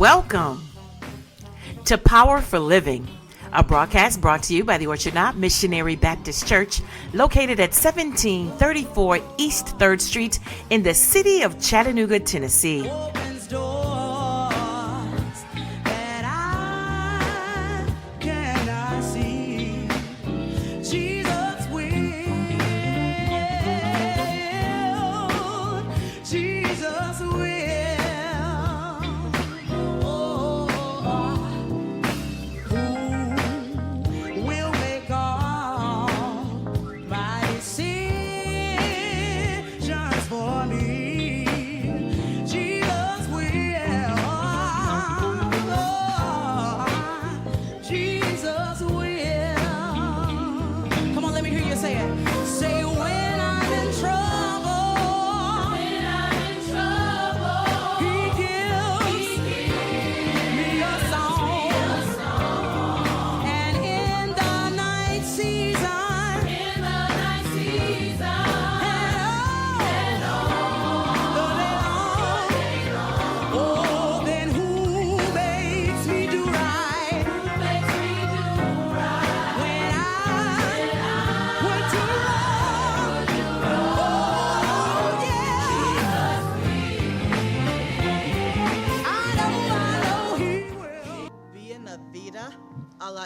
Welcome to Power for Living, a broadcast brought to you by the Orchard Knob Missionary Baptist Church, located at 1734 East 3rd Street in the city of Chattanooga, Tennessee.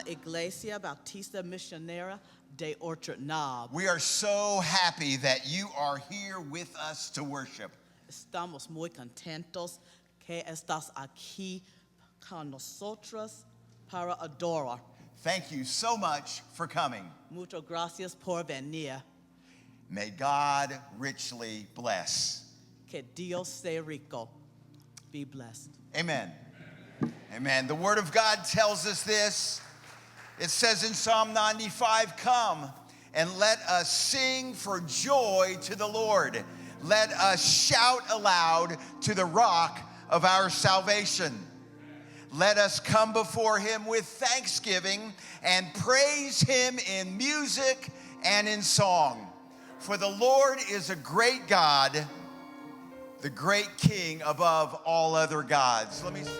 Iglesia Bautista Missionary de Orchard Knob. We are so happy that you are here with us to worship. Estamos muy contentos que estás aquí con nosotros para adorar. Thank you so much for coming. Muchas gracias por venir. May God richly bless. Que Dios sea rico. Be blessed. Amen. Amen. The Word of God tells us this. It says in Psalm 95, "Come and let us sing for joy to the Lord. Let us shout aloud to the rock of our salvation. Let us come before him with thanksgiving and praise him in music and in song. For the Lord is a great God, the great King above all other gods." Let me sing.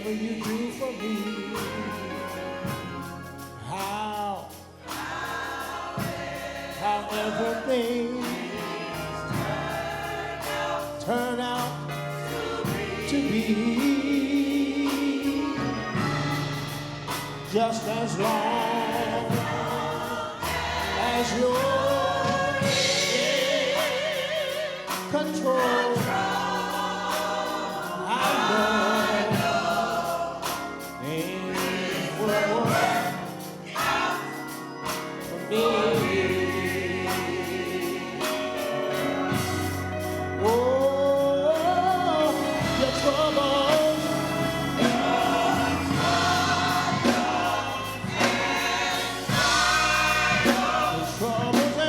whatever you do for me. However things turn out to be, just as long as you're in control, I know things will work out for me. Troubles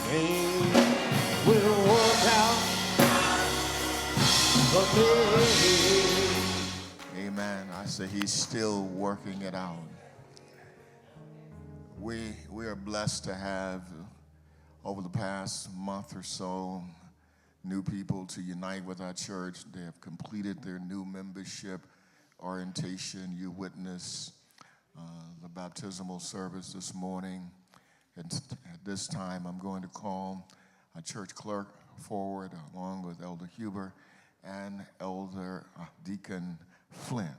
Things will work out for me. Amen. I say he's still working it out. We are blessed to have, over the past month or so, new people to unite with our church. They have completed their new membership orientation. You witnessed the baptismal service this morning. And at this time, I'm going to call our church clerk forward, along with Elder Huber and Elder Deacon Flint.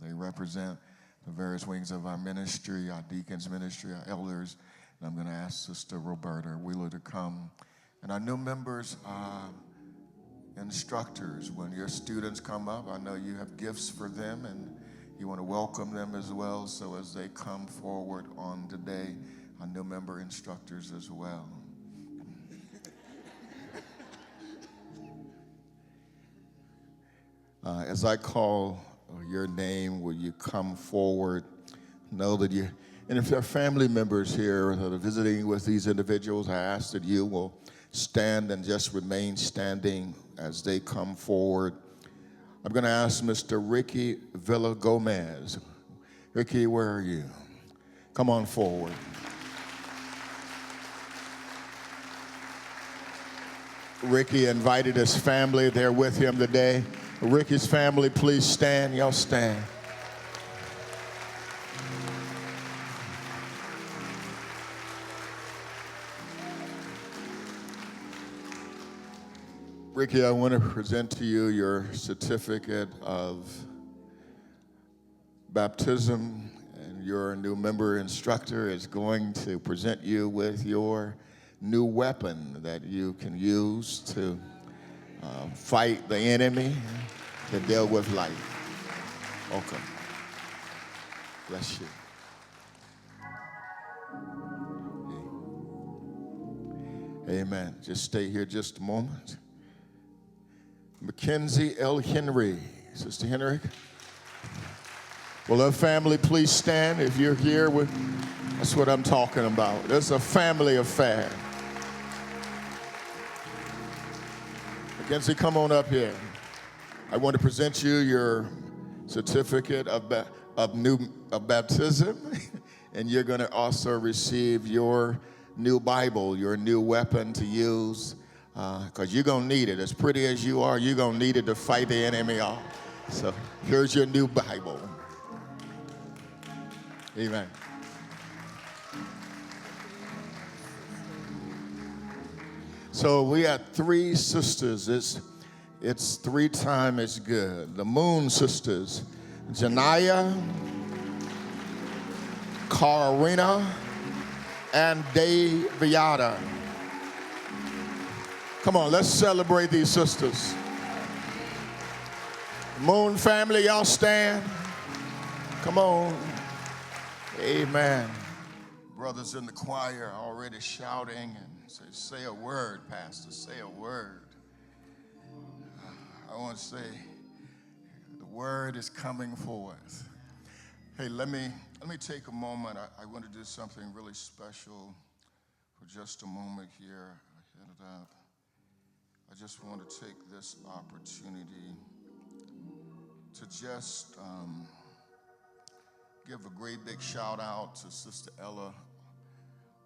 They represent the various wings of our ministry, our deacons ministry, our elders. And I'm going to ask Sister Roberta Wheeler to come. And our new members, instructors, when your students come up, I know you have gifts for them and you want to welcome them as well. So as they come forward on today, our new member instructors as well. As I call your name, will you come forward? Know that you, and if there are family members here that are visiting with these individuals, I ask that you will stand and just remain standing as they come forward. I'm going to ask Mr. Ricky Villa Gomez. Ricky, where are you? Come on forward. Ricky invited his family. They're with him today. Ricky's family, please stand. Y'all stand. Ricky, I want to present to you your certificate of baptism, and your new member instructor is going to present you with your new weapon that you can use to fight the enemy, to deal with life. Welcome. Bless you. Amen. Just stay here just a moment. Mackenzie L. Henry. Sister Henry. Will our family please stand if you're here? That's what I'm talking about. It's a family affair. Mackenzie, come on up here. I want to present you your certificate of baptism, and you're going to also receive your new Bible, your new weapon to use, because you're going to need it. As pretty as you are, you're going to need it to fight the enemy off. So here's your new Bible. Amen. So we had three sisters. It's 3 times as good. The Moon sisters, Janaya, Karina, and Daviata. Come on, let's celebrate these sisters. Moon family, y'all stand. Come on. Amen. Brothers in the choir are already shouting and say a word, Pastor, say a word. I want to say the word is coming forth. Hey, let me take a moment. I want to do something really special for just a moment here. I hit it up. I just want to take this opportunity to just give a great big shout out to Sister Ella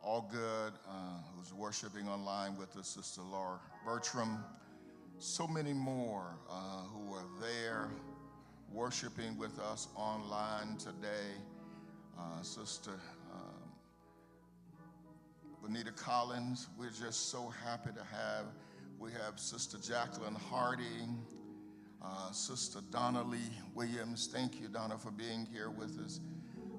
Allgood, who's worshiping online with us, Sister Laura Bertram, so many more who are there worshiping with us online today. Sister Bonita Collins, we're just so happy to have. We have Sister Jacqueline Hardy, Sister Donna Lee Williams. Thank you, Donna, for being here with us.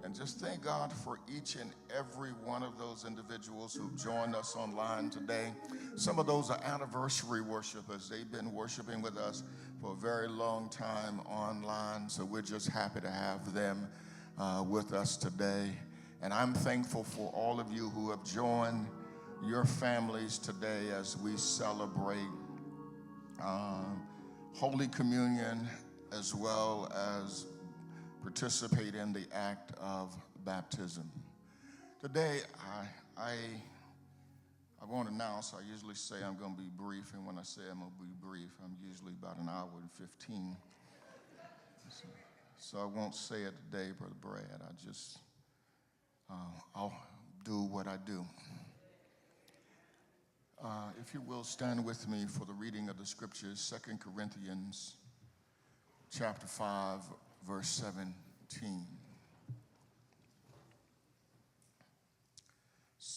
And just thank God for each and every one of those individuals who've joined us online today. Some of those are anniversary worshipers. They've been worshiping with us for a very long time online, so we're just happy to have them with us today. And I'm thankful for all of you who have joined your families today as we celebrate Holy Communion, as well as participate in the act of baptism. Today, I won't announce. I usually say I'm going to be brief, and when I say I'm going to be brief, I'm usually about an hour and 15. So I won't say it today, Brother Brad. I'll do what I do. If you will, stand with me for the reading of the scriptures, 2 Corinthians chapter 5, verse 17.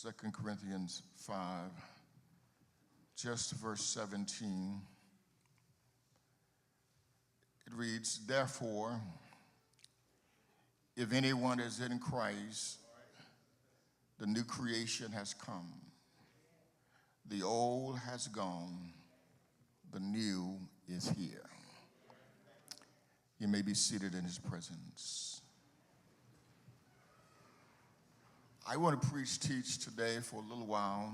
2 Corinthians 5, just verse 17. It reads, therefore, if anyone is in Christ, the new creation has come. The old has gone, the new is here. You may be seated in his presence. I want to teach today for a little while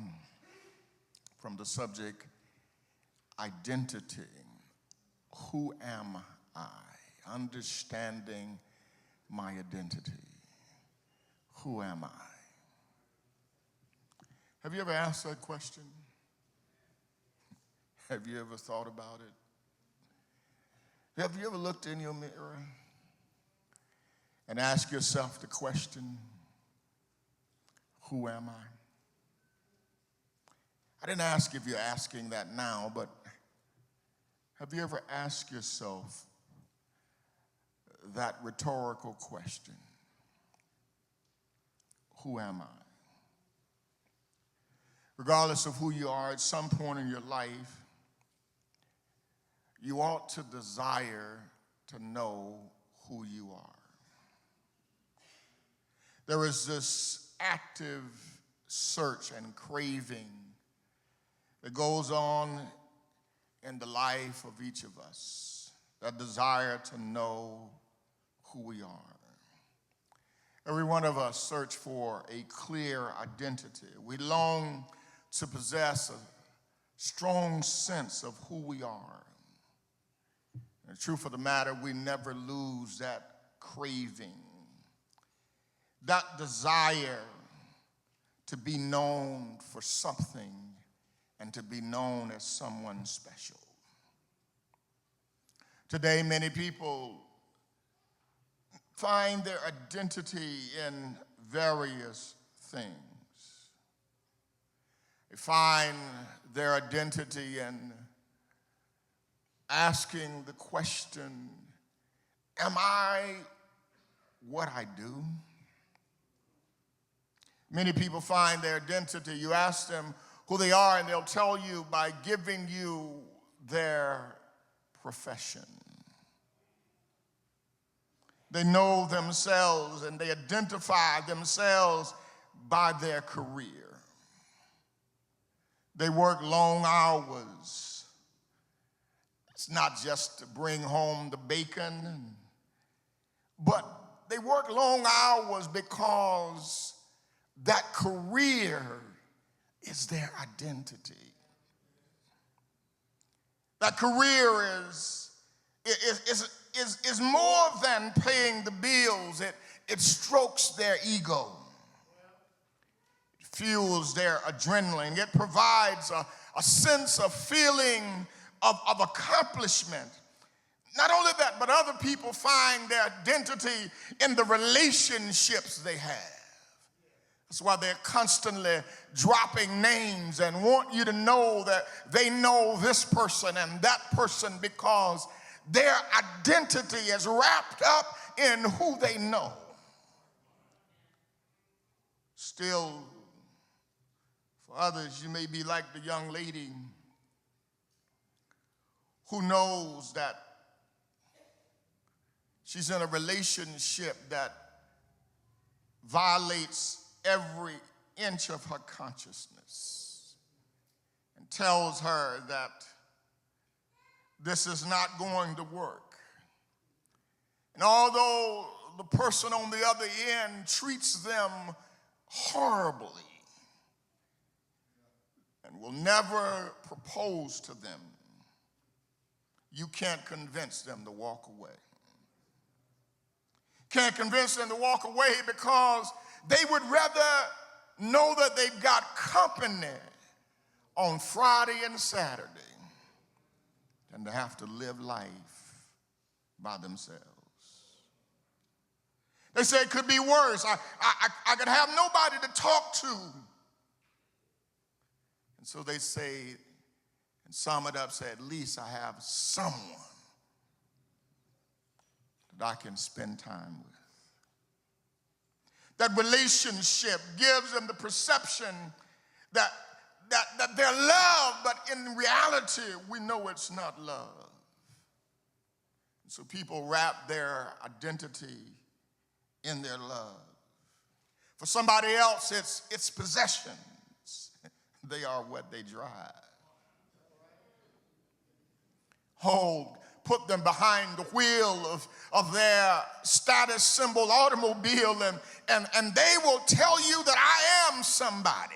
from the subject, identity. Who am I? Understanding my identity. Who am I? Have you ever asked that question? Have you ever thought about it? Have you ever looked in your mirror and asked yourself the question, who am I? I didn't ask if you're asking that now, but have you ever asked yourself that rhetorical question? Who am I? Regardless of who you are, at some point in your life, you ought to desire to know who you are. There is this active search and craving that goes on in the life of each of us, that desire to know who we are. Every one of us search for a clear identity. We long to possess a strong sense of who we are. And the truth of the matter, we never lose that craving, that desire to be known for something and to be known as someone special. Today, many people find their identity in various things. They find their identity in asking the question, am I what I do? Many people find their identity. You ask them who they are, and they'll tell you by giving you their profession. They know themselves and they identify themselves by their career. They work long hours. It's not just to bring home the bacon, but they work long hours because that career is their identity. That career is more than paying the bills. It strokes their ego. It fuels their adrenaline. It provides a sense of feeling of accomplishment. Not only that, but other people find their identity in the relationships they have. That's why they're constantly dropping names and want you to know that they know this person and that person, because their identity is wrapped up in who they know. Still, for others, you may be like the young lady who knows that she's in a relationship that violates every inch of her consciousness and tells her that this is not going to work. And although the person on the other end treats them horribly and will never propose to them, you can't convince them to walk away. Can't convince them to walk away because they would rather know that they've got company on Friday and Saturday than to have to live life by themselves. They say it could be worse. I could have nobody to talk to. And so they say, and sum it up, say, at least I have someone that I can spend time with. That relationship gives them the perception that they're loved, but in reality, we know it's not love. And so people wrap their identity in their love. For somebody else, it's possessions. They are what they drive. Put them behind the wheel of their status symbol automobile, and they will tell you that I am somebody.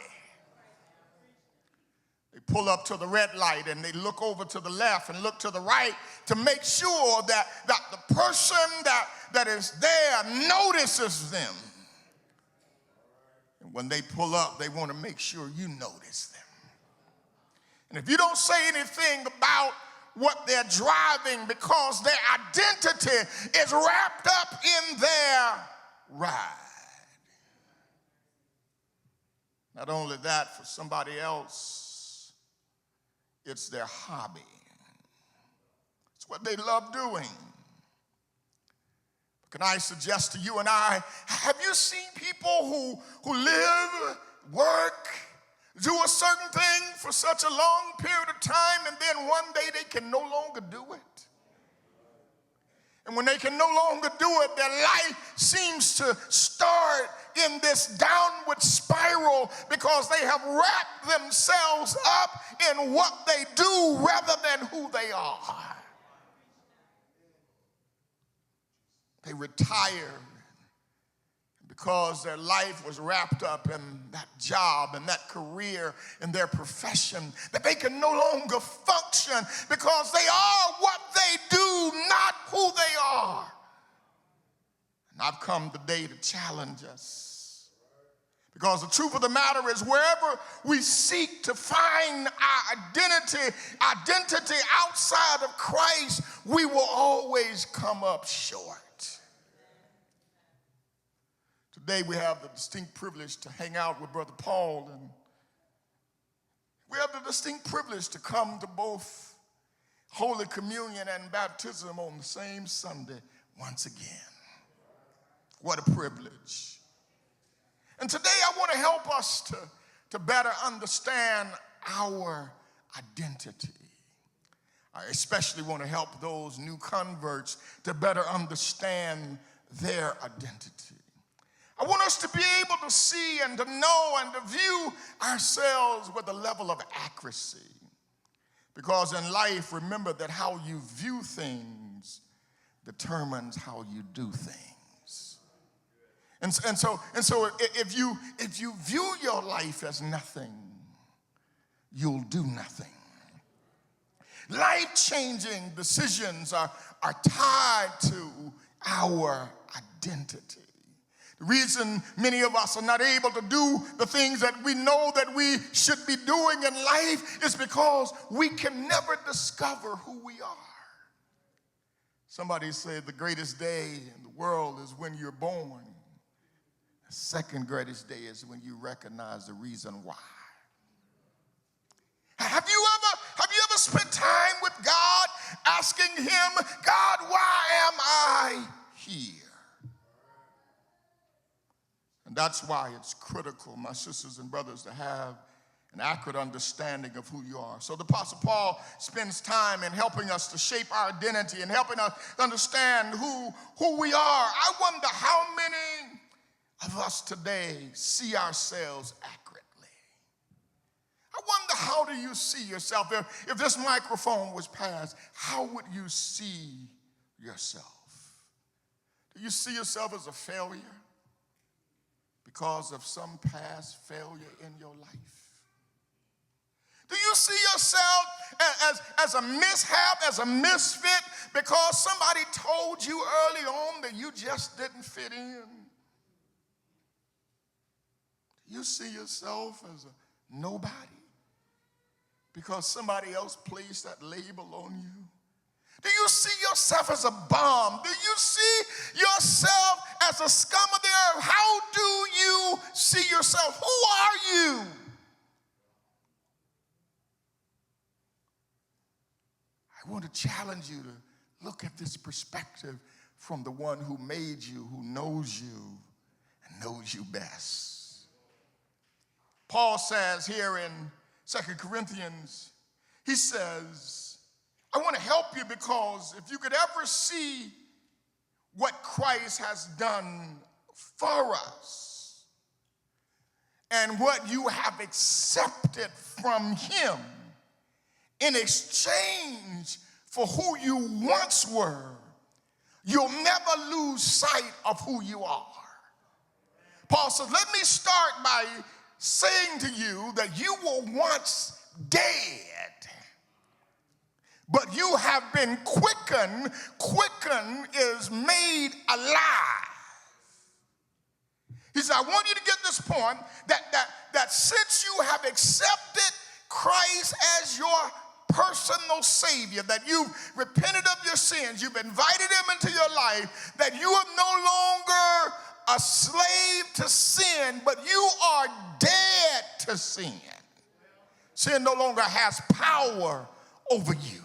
They pull up to the red light and they look over to the left and look to the right to make sure that the person that is there notices them. And when they pull up, they want to make sure you notice them. And if you don't say anything about what they're driving, because their identity is wrapped up in their ride. Not only that, for somebody else, it's their hobby. It's what they love doing. Can I suggest to you and I, have you seen people who live, work, do a certain thing for such a long period of time, and then one day they can no longer do it? And when they can no longer do it, their life seems to start in this downward spiral because they have wrapped themselves up in what they do rather than who they are. They retire because their life was wrapped up in that job and that career and their profession, that they can no longer function because they are what they do, not who they are. And I've come today to challenge us, because the truth of the matter is, wherever we seek to find our identity outside of Christ, we will always come up short. Today we have the distinct privilege to hang out with Brother Paul, and we have the distinct privilege to come to both Holy Communion and baptism on the same Sunday once again. What a privilege. And today I want to help us to better understand our identity. I especially want to help those new converts to better understand their identity. I want us to be able to see and to know and to view ourselves with a level of accuracy. Because in life, remember that how you view things determines how you do things. And so if you view your life as nothing, you'll do nothing. Life-changing decisions are tied to our identity. The reason many of us are not able to do the things that we know that we should be doing in life is because we can never discover who we are. Somebody said the greatest day in the world is when you're born. The second greatest day is when you recognize the reason why. Have you ever spent time with God asking him, God, why am I here? And that's why it's critical, my sisters and brothers, to have an accurate understanding of who you are. So the Apostle Paul spends time in helping us to shape our identity and helping us understand who we are. I wonder how many of us today see ourselves accurately. I wonder, how do you see yourself? If this microphone was passed, how would you see yourself? Do you see yourself as a failure because of some past failure in your life? Do you see yourself as a mishap, as a misfit, because somebody told you early on that you just didn't fit in? Do you see yourself as a nobody? because somebody else placed that label on you? Do you see yourself as a bomb? Do you see yourself as a scum of the earth? How do you see yourself? Who are you? I want to challenge you to look at this perspective from the one who made you, who knows you, and knows you best. Paul says here in 2 Corinthians, he says, I want to help you because if you could ever see what Christ has done for us and what you have accepted from him in exchange for who you once were, you'll never lose sight of who you are. Paul says, let me start by saying to you that you were once dead, but you have been quickened. Quicken is made alive. He said, I want you to get this point that since you have accepted Christ as your personal Savior, that you've repented of your sins, you've invited him into your life, that you are no longer a slave to sin, but you are dead to sin. Sin no longer has power over you.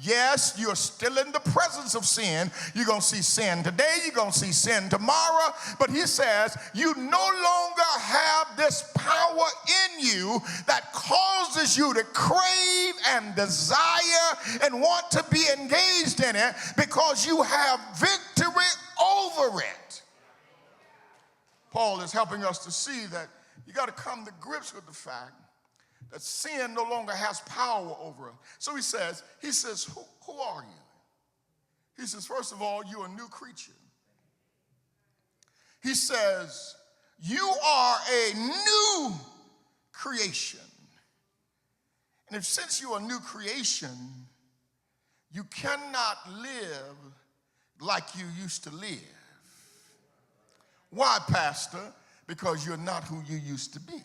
Yes, you're still in the presence of sin. You're going to see sin today. You're going to see sin tomorrow. But he says you no longer have this power in you that causes you to crave and desire and want to be engaged in it because you have victory over it. Paul is helping us to see that you got to come to grips with the fact that sin no longer has power over us. So he says, who are you? He says, first of all, you're a new creature. He says, you are a new creation. And since you're a new creation, you cannot live like you used to live. Why, Pastor? Because you're not who you used to be.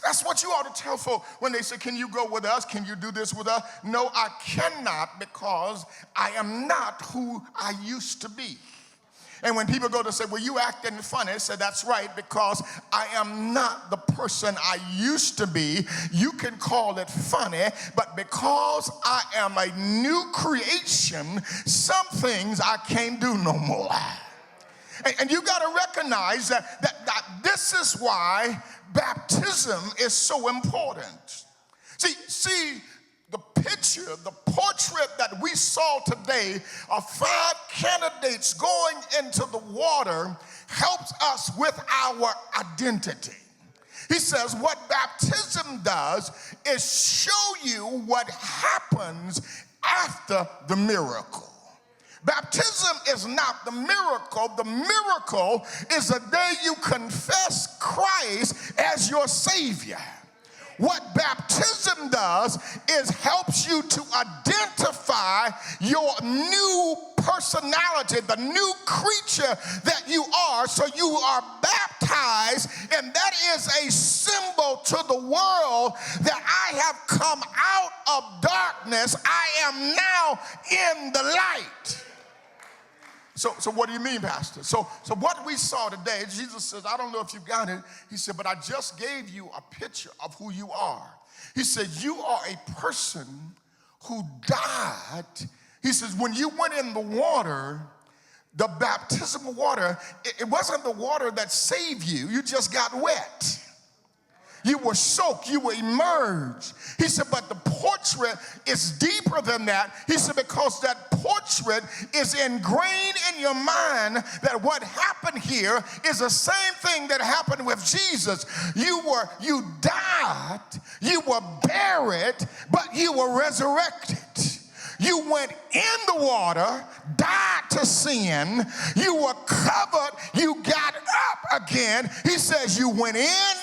That's what you ought to tell folk when they say, can you go with us? Can you do this with us? No, I cannot because I am not who I used to be. And when people go to say, well, you acting funny, I say, that's right, because I am not the person I used to be. You can call it funny, but because I am a new creation, some things I can't do no more. And you got to recognize that this is why baptism is so important. See, the picture, the portrait that we saw today of 5 candidates going into the water helps us with our identity. He says what baptism does is show you what happens after the miracle. Baptism is not the miracle. The miracle is the day you confess Christ as your Savior. What baptism does is helps you to identify your new personality, the new creature that you are. So you are baptized, and that is a symbol to the world that I have come out of darkness. I am now in the light. So what do you mean, Pastor? So what we saw today, Jesus says, I don't know if you got it. He said, but I just gave you a picture of who you are. He said, you are a person who died. He says, when you went in the water, the baptismal water, it wasn't the water that saved you. You just got wet. You were soaked, you were immersed. He said, but the portrait is deeper than that. He said, because that portrait is ingrained in your mind that what happened here is the same thing that happened with Jesus. You died, you were buried, but you were resurrected. You went in the water, died to sin, you were covered, you got up again. He says you went in,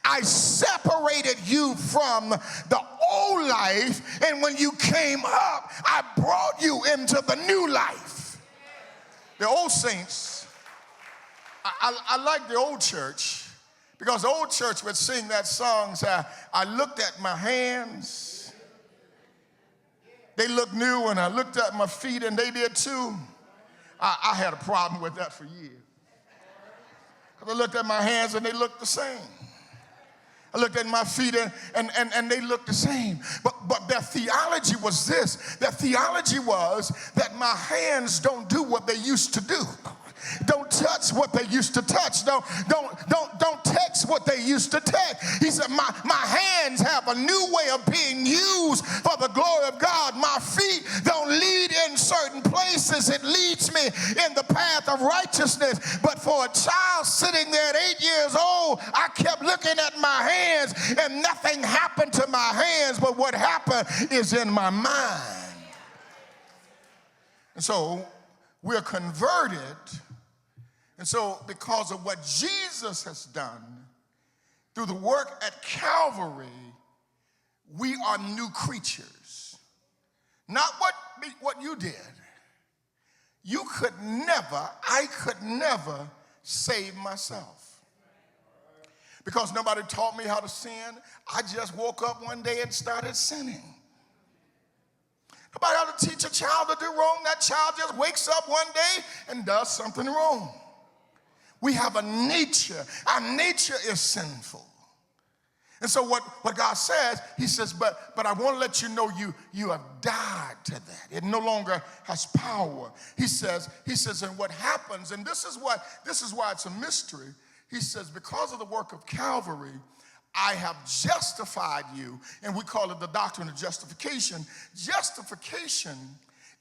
I separated you from the old life, and when you came up, I brought you into the new life. The old saints, I like the old church Because the old church would sing that song, say, I looked at my hands, they looked new, and I looked at my feet, and they did too. I had a problem with that for years. Because I looked at my hands, and they looked the same. I looked at my feet, and they looked the same. But their theology was this. Their theology was that my hands don't do what they used to do. Don't touch what they used to touch. Don't text what they used to text. He said, my hands have a new way of being used for the glory of God. My feet don't lead in certain places. It leads me in the path of righteousness. But for a child sitting there at 8 years old, I kept looking at my hands and nothing happened to my hands, but what happened is in my mind. And so we're converted. And so because of what Jesus has done through the work at Calvary, we are new creatures. Not what you did. I could never save myself. Because nobody taught me how to sin, I just woke up one day and started sinning. Nobody had to teach a child to do wrong. That child just wakes up one day and does something wrong. We have a nature. Our nature is sinful. And so what God says, he says, but I want to let you know you have died to that. It no longer has power. He says, and what happens, and this is why it's a mystery. He says, because of the work of Calvary, I have justified you, and we call it the doctrine of justification. Justification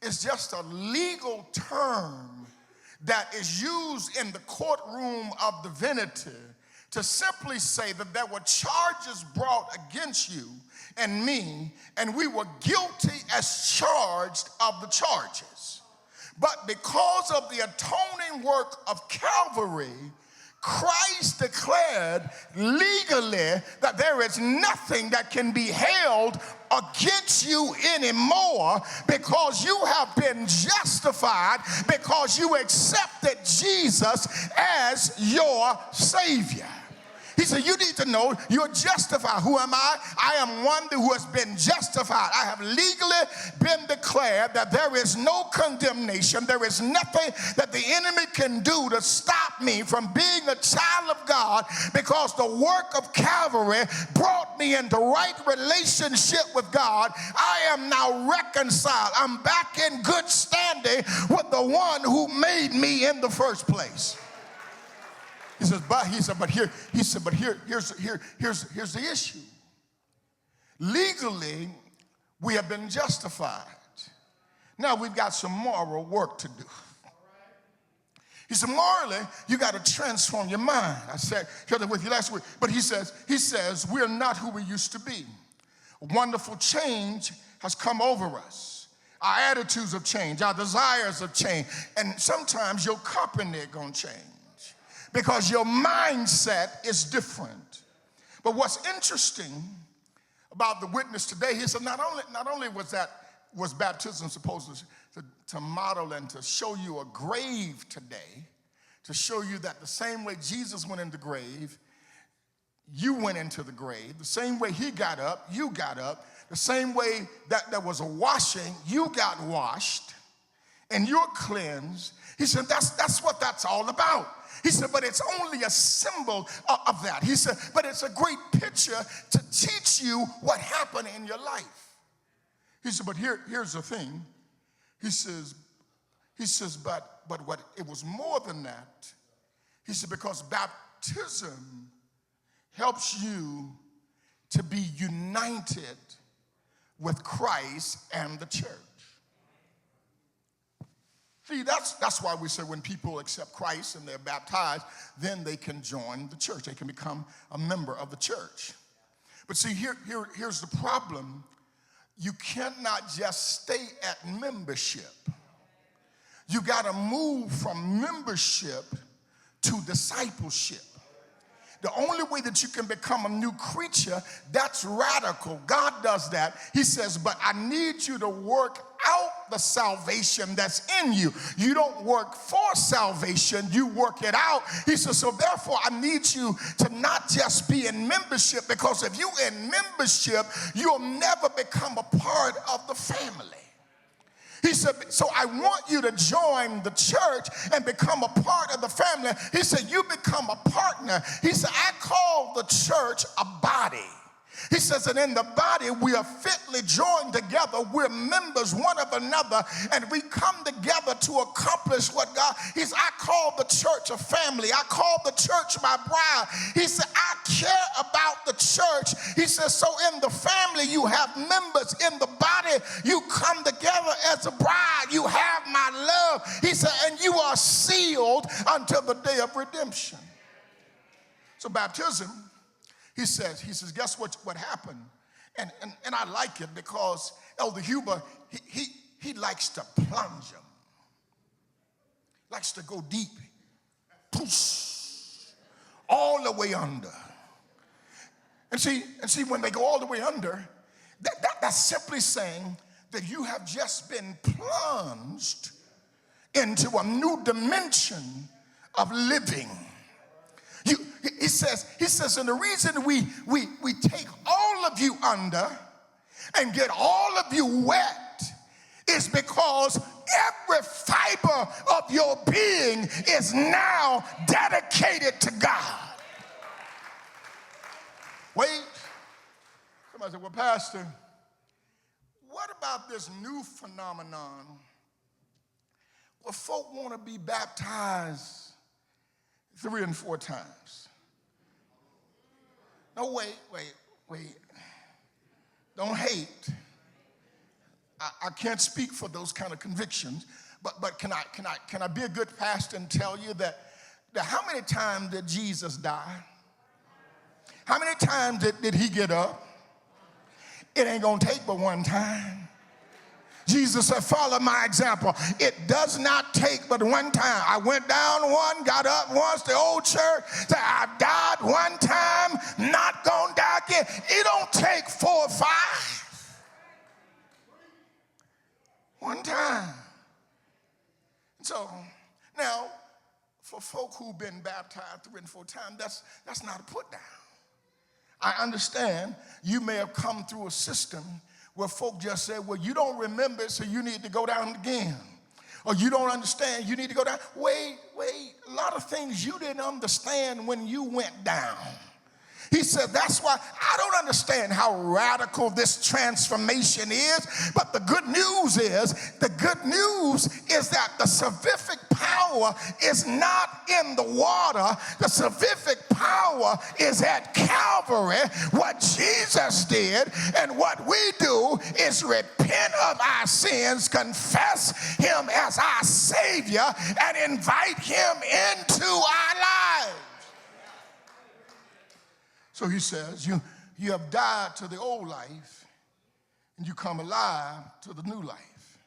is just a legal term that is used in the courtroom of divinity to simply say that there were charges brought against you and me, and we were guilty as charged of the charges. But because of the atoning work of Calvary, Christ declared legally that there is nothing that can be held against you anymore because you have been justified because you accepted Jesus as your Savior. He said, you need to know you're justified. Who am I? I am one who has been justified. I have legally been declared that there is no condemnation. There is nothing that the enemy can do to stop me from being a child of God because the work of Calvary brought me into right relationship with God. I am now reconciled. I'm back in good standing with the one who made me in the first place. Here's the issue. Legally, we have been justified. Now we've got some moral work to do. He said, morally, you got to transform your mind. I shared that with you last week. But he says, we're not who we used to be. A wonderful change has come over us. Our attitudes have changed. Our desires have changed. And sometimes your company is going to change, because your mindset is different. But what's interesting about the witness today, he said not only was baptism supposed to model and to show you a grave today, to show you that the same way Jesus went into the grave, you went into the grave. The same way he got up, you got up. The same way that there was a washing, you got washed, and you're cleansed. He said that's what that's all about. He said, but it's only a symbol of that. He said, but it's a great picture to teach you what happened in your life. He said, but here's the thing. He says, but what it was more than that. He said, because baptism helps you to be united with Christ and the church. See, that's why we say when people accept Christ and they're baptized, then they can join the church. They can become a member of the church. But see, here's the problem. You cannot just stay at membership. You got to move from membership to discipleship. The only way that you can become a new creature, that's radical. God does that. He says, but I need you to work out the salvation that's in you. You don't work for salvation, you work it out. He says, so therefore I need you to not just be in membership, because if you're in membership, you'll never become a part of the family. He said, so I want you to join the church and become a part of the family. He said, you become a partner. He said, I call the church a body. He says, and in the body we are fitly joined together. We're members one of another, and we come together to accomplish what God. He said, I call the church a family. I call the church my bride. He said, I care about the church. He says, so in the family you have members. In the body you come together as a bride. You have my love. He said, and you are sealed until the day of redemption. So baptism, he says, guess what happened? And I like it because Elder Huber, he likes to plunge them. Likes to go deep. Push. All the way under. And see, when they go all the way under, that's simply saying that you have just been plunged into a new dimension of living. He says, and the reason we take all of you under and get all of you wet is because every fiber of your being is now dedicated to God. Wait. Somebody said, well, Pastor, what about this new phenomenon where folk want to be baptized 3 and 4 times? No, wait. Don't hate. I can't speak for those kind of convictions, but can I be a good pastor and tell you that how many times did Jesus die? How many times did he get up? It ain't gonna take but one time. Jesus said, follow my example. It does not take but one time. I went down one, got up once, the old church said, I died one time, not gonna die again. It don't take 4 or 5. One time. So now, for folk who've been baptized 3 and 4 times, that's not a put down. I understand you may have come through a system where folk just said, well, you don't remember it, so you need to go down again. Or you don't understand, you need to go down. Wait, a lot of things you didn't understand when you went down. He said, that's why I don't understand how radical this transformation is, but the good news is that the salvific power is not in the water. The salvific power is at Calvary. What Jesus did and what we do is repent of our sins, confess him as our Savior, and invite him into our lives. So he says, you have died to the old life and you come alive to the new life.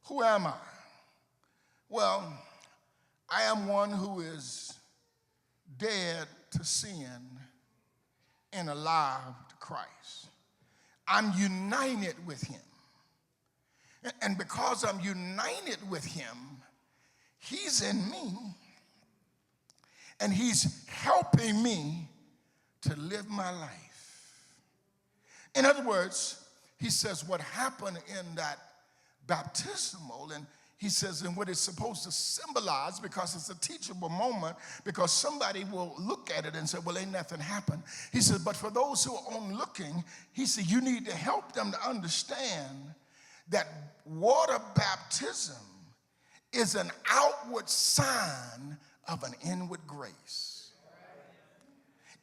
Who am I? Well, I am one who is dead to sin and alive to Christ. I'm united with him. And because I'm united with him, he's in me and he's helping me to live my life. In other words, he says what happened in that baptismal, and he says, and what it's supposed to symbolize, because it's a teachable moment, because somebody will look at it and say, well, ain't nothing happened. He says, but for those who are on looking, he said, you need to help them to understand that water baptism is an outward sign of an inward grace.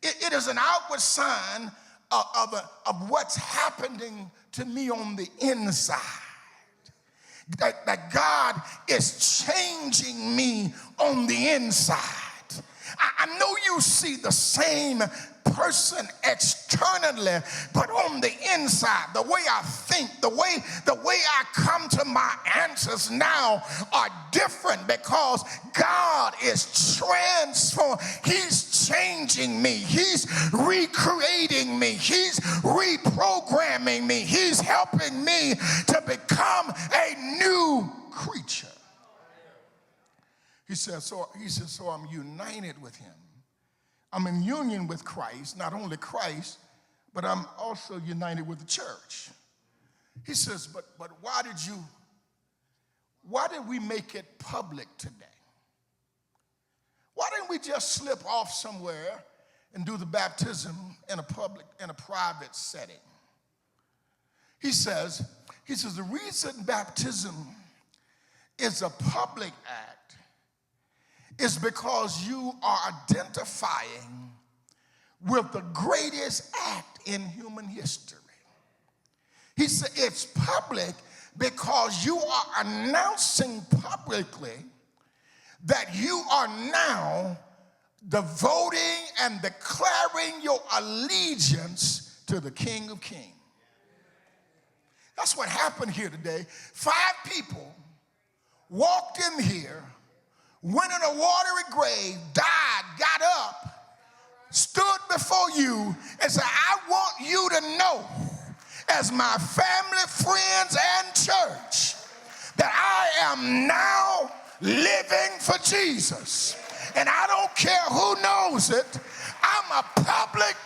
It is an outward sign of what's happening to me on the inside. That God is changing me on the inside. I know you see the same person externally, but on the inside, the way I think, the way I come to my answers now are different because God is transforming. He's changing me. He's recreating me. He's reprogramming me. He's helping me to become a new creature. He said, so I'm united with him. I'm in union with Christ, not only Christ, but I'm also united with the church. He says, but why did we make it public today? Why didn't we just slip off somewhere and do the baptism in a private setting? He says the reason baptism is a public act is because you are identifying with the greatest act in human history. He said it's public because you are announcing publicly that you are now devoting and declaring your allegiance to the King of Kings. That's what happened here today. 5 people walked in here, went in a watery grave, died, got up, stood before you and said, I want you to know, as my family, friends, and church, that I am now living for Jesus. And I don't care who knows it, I'm a public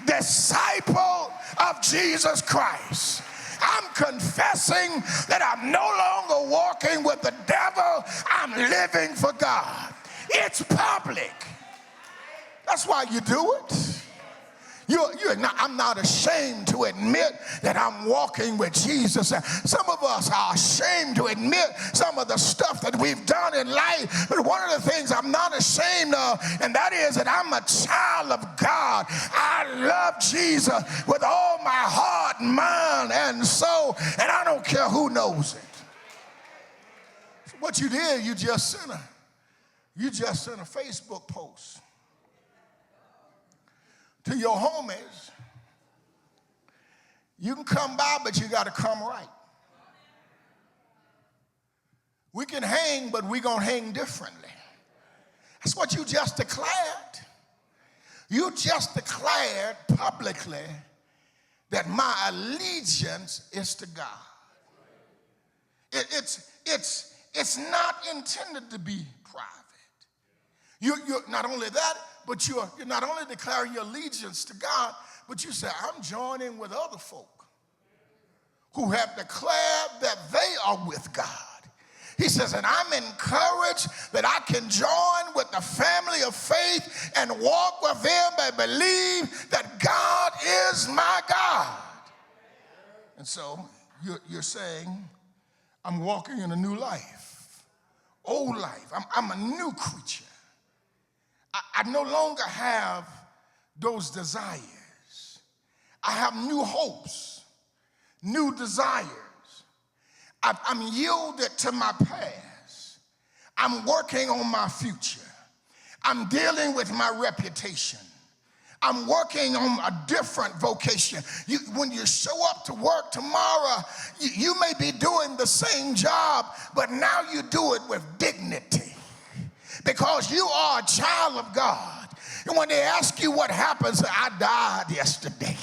disciple of Jesus Christ. I'm confessing that I'm no longer walking with the devil. I'm living for God. It's public. That's why you do it. I'm not ashamed to admit that I'm walking with Jesus. Some of us are ashamed to admit some of the stuff that we've done in life. But one of the things I'm not ashamed of, and that is that I'm a child of God. I love Jesus with all my heart, mind, and soul, and I don't care who knows it. So what you did, you just sent a Facebook post to your homies. You can come by, but you got to come right. We can hang, but we're going to hang differently. That's what you just declared. You just declared publicly that my allegiance is to God. It's not intended to be private. You're not only that, but you're not only declaring your allegiance to God, but you say, I'm joining with other folk who have declared that they are with God. He says, and I'm encouraged that I can join with the family of faith and walk with them and believe that God is my God. And so you're saying, I'm walking in a new life, old life. I'm a new creature. I no longer have those desires. I have new hopes, new desires. I'm yielded to my past. I'm working on my future. I'm dealing with my reputation. I'm working on a different vocation. When you show up to work tomorrow, you may be doing the same job, but now you do it with dignity because you are a child of God. And when they ask you what happens, I died yesterday.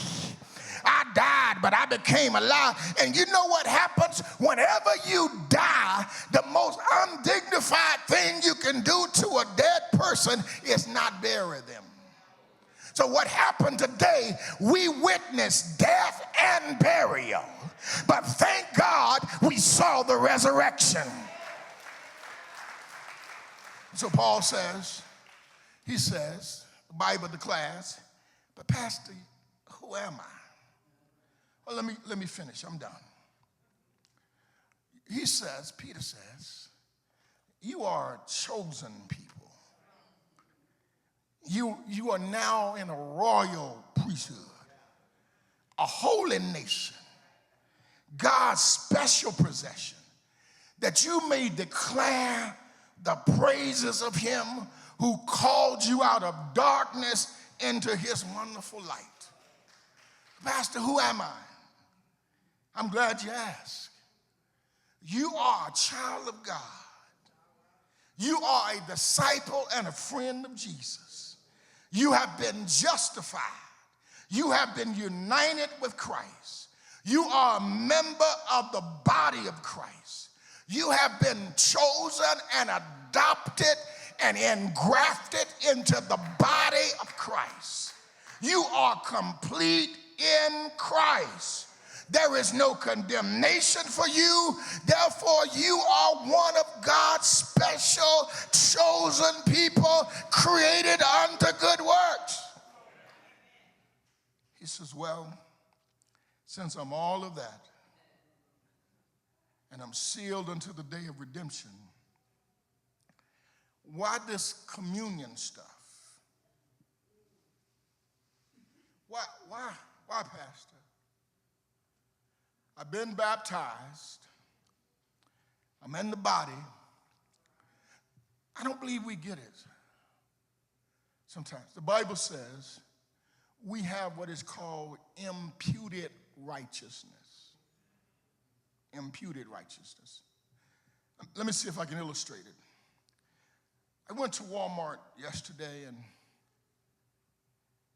I died, but I became alive. And you know what happens? Whenever you die, the most undignified thing you can do to a dead person is not bury them. So what happened today, we witnessed death and burial. But thank God we saw the resurrection. So Paul says, he says, the Bible declares, but Pastor, who am I? Well, let me finish. I'm done. He says, Peter says, you are a chosen people. You are now in a royal priesthood, a holy nation, God's special possession, that you may declare the praises of him who called you out of darkness into his wonderful light. Pastor, who am I? I'm glad you asked. You are a child of God. You are a disciple and a friend of Jesus. You have been justified. You have been united with Christ. You are a member of the body of Christ. You have been chosen and adopted and engrafted into the body of Christ. You are complete in Christ. There is no condemnation for you. Therefore, you are one of God's special, chosen people, created unto good works. He says, well, since I'm all of that, and I'm sealed unto the day of redemption, why this communion stuff? Why, Pastor? I've been baptized. I'm in the body. I don't believe we get it. Sometimes the Bible says we have what is called imputed righteousness. Imputed righteousness. Let me see if I can illustrate it. I went to Walmart yesterday and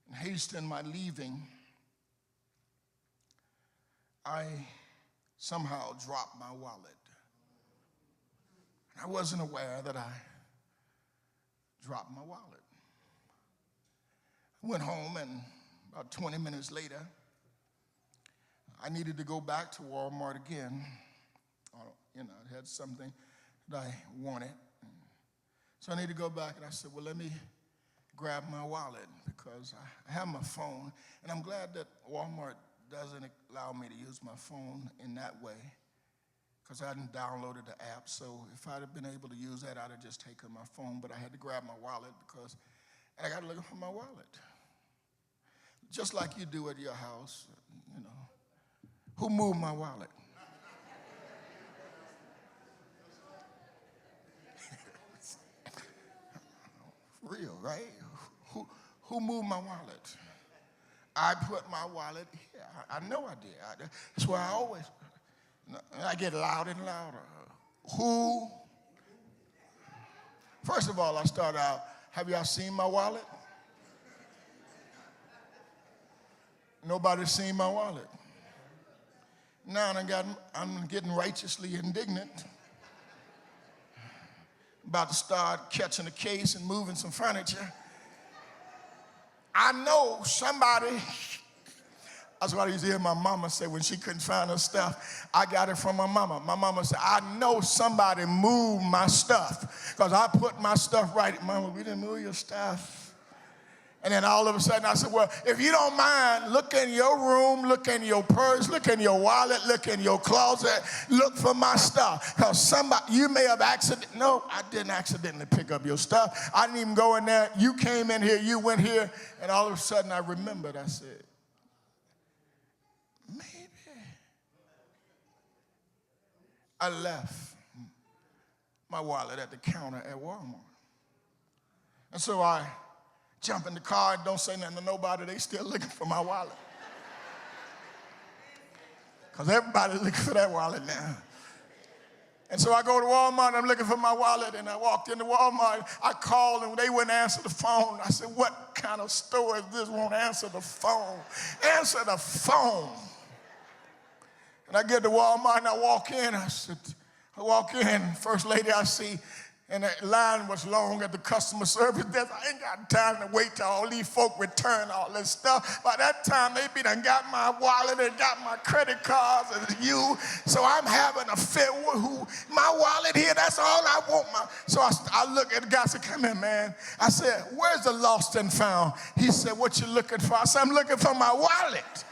in haste in my leaving, I somehow dropped my wallet. I wasn't aware that I dropped my wallet. I went home, and about 20 minutes later, I needed to go back to Walmart again. I had something that I wanted. So I need to go back, and I said, well, let me grab my wallet because I have my phone, and I'm glad that Walmart doesn't allow me to use my phone in that way because I hadn't downloaded the app. So if I'd have been able to use that, I'd have just taken my phone, but I had to grab my wallet because I got to look for my wallet. Just like you do at your house, you know. Who moved my wallet? Real, right? Who moved my wallet? I put my wallet here. I know I did. That's why I get louder and louder. Who? First of all, I start out, have y'all seen my wallet? Nobody's seen my wallet. Now I'm getting righteously indignant. About to start catching a case and moving some furniture. I know somebody, that's what I used to hear my mama say when she couldn't find her stuff. I got it from my mama. My mama said, I know somebody moved my stuff because I put my stuff right. Mama, we didn't move your stuff. And then all of a sudden I said, well, if you don't mind, look in your room, look in your purse, look in your wallet, look in your closet, look for my stuff. Because you may have no, I didn't accidentally pick up your stuff. I didn't even go in there. You came in here, you went here, and all of a sudden I remembered. I said, maybe I left my wallet at the counter at Walmart. And so I jump in the car and don't say nothing to nobody. They still looking for my wallet. Because everybody's looking for that wallet now. And so I go to Walmart, I'm looking for my wallet, and I walked into Walmart. I called, and they wouldn't answer the phone. I said, what kind of store is this? Won't answer the phone. Answer the phone. And I get to Walmart, and I walk in. I walk in, first lady I see, and the line was long at the customer service desk. I ain't got time to wait till all these folk return all this stuff. By that time, they be done got my wallet and got my credit cards and you. So I'm having a fit. My wallet here, that's all I want. So I look at the guy and said, come here, man. I said, where's the lost and found? He said, what you looking for? I said, I'm looking for my wallet.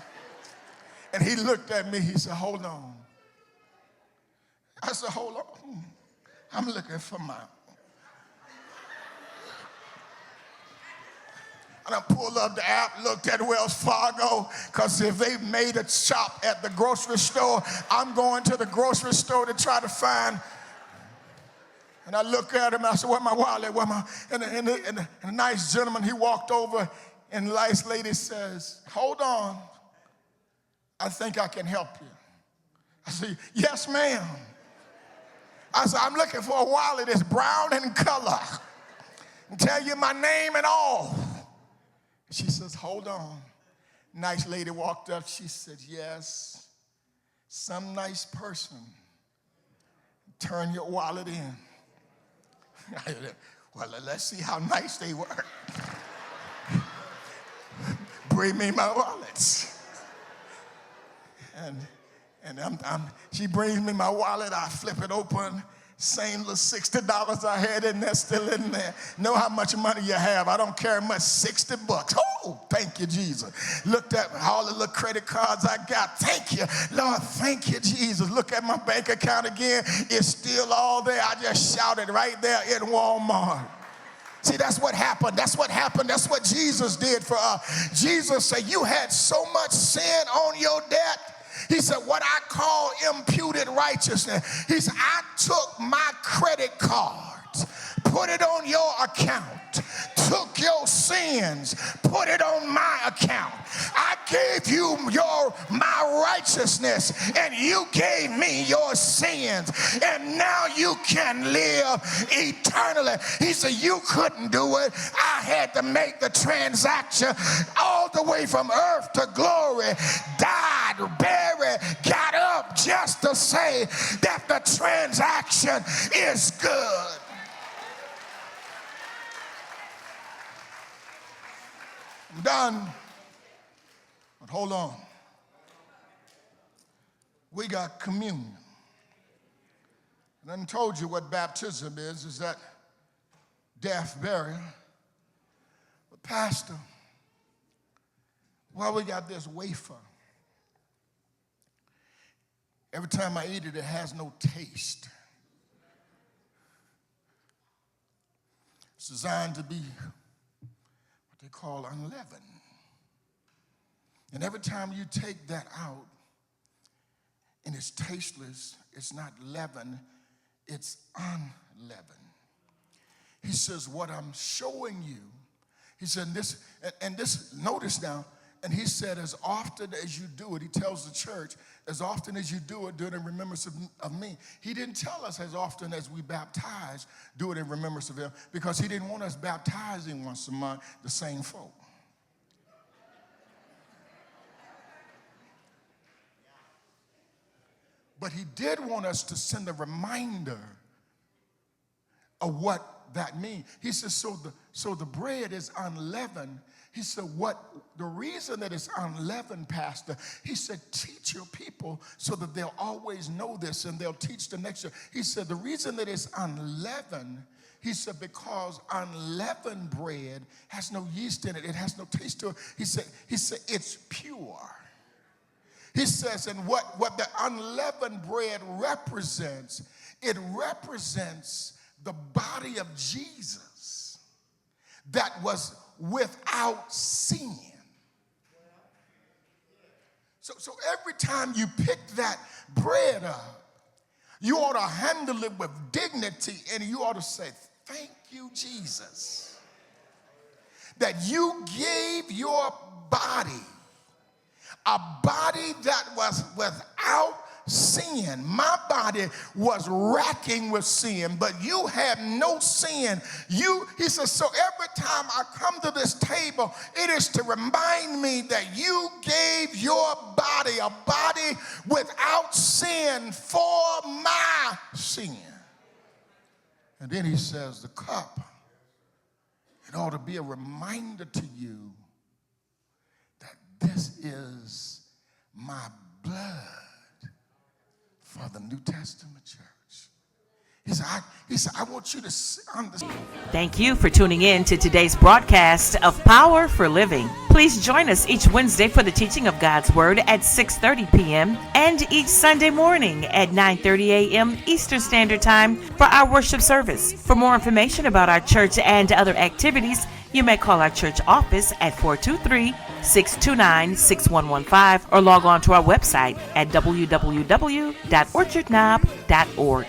And he looked at me. He said, hold on. I said, hold on. I'm looking for my. And I pulled up the app, looked at Wells Fargo, because if they made a shop at the grocery store, I'm going to the grocery store to try to find. And I looked at him, and I said, where's my wallet? And the nice gentleman, he walked over, And the nice lady says, hold on. I think I can help you. I said, yes, ma'am. I said, I'm looking for a wallet that's brown in color. And tell you my name and all. She says, hold on. Nice lady walked up. She said, yes, some nice person turn your wallet in. Well, let's see how nice they were. Bring me my wallets. And she brings me my wallet. I flip it open. Same little $60 I had in there, still in there. Know how much money you have. I don't care much, $60. Oh, thank you, Jesus. Looked at all the little credit cards I got. Thank you, Lord, thank you, Jesus. Look at my bank account again. It's still all there. I just shouted right there in Walmart. See, that's what happened. That's what happened. That's what Jesus did for us. Jesus said, you had so much sin on your debt. He said, what I call imputed righteousness. He said, I took my credit cards, put it on your account, took your sins, put it on my account. I gave you my righteousness, and you gave me your sins, and now you can live eternally. He said, you couldn't do it. I had to make the transaction all the way from earth to glory, died, buried, got up just to say that the transaction is good. I'm done. But hold on. We got communion. And I told you what baptism is that death, burial. But Pastor, well, we got this wafer. Every time I eat it, it has no taste. It's designed to be what they call unleavened. And every time you take that out, and it's tasteless, it's not leavened, it's unleavened. He says, what I'm showing you, he said this, and this, notice now, and he said, as often as you do it, he tells the church, as often as you do it, do it in remembrance of me. He didn't tell us as often as we baptize, do it in remembrance of him, because he didn't want us baptizing once a month the same folk. But he did want us to send a reminder of what that means. He says, so the bread is unleavened. He said, the reason that it's unleavened, Pastor, he said, teach your people so that they'll always know this and they'll teach the next year. He said, the reason that it's unleavened, he said, because unleavened bread has no yeast in it. It has no taste to it. He said, it's pure. He says, and what the unleavened bread represents, it represents the body of Jesus that was without sin. So every time you pick that bread up, you ought to handle it with dignity, and you ought to say, thank you, Jesus, that you gave your body, a body that was without sin. My body was racking with sin, but you had no sin. He says, so every time I come to this table, it is to remind me that you gave your body, a body without sin, for my sin. And then he says, the cup, it ought to be a reminder to you that this is my blood for the New Testament church. He said, I want you to understand. Thank you for tuning in to today's broadcast of Power for Living. Please join us each Wednesday for the teaching of God's Word at 6:30 p.m. and each Sunday morning at 9:30 a.m. Eastern Standard Time for our worship service. For more information about our church and other activities, you may call our church office at 423-629-6115 or log on to our website at www.orchardknob.org.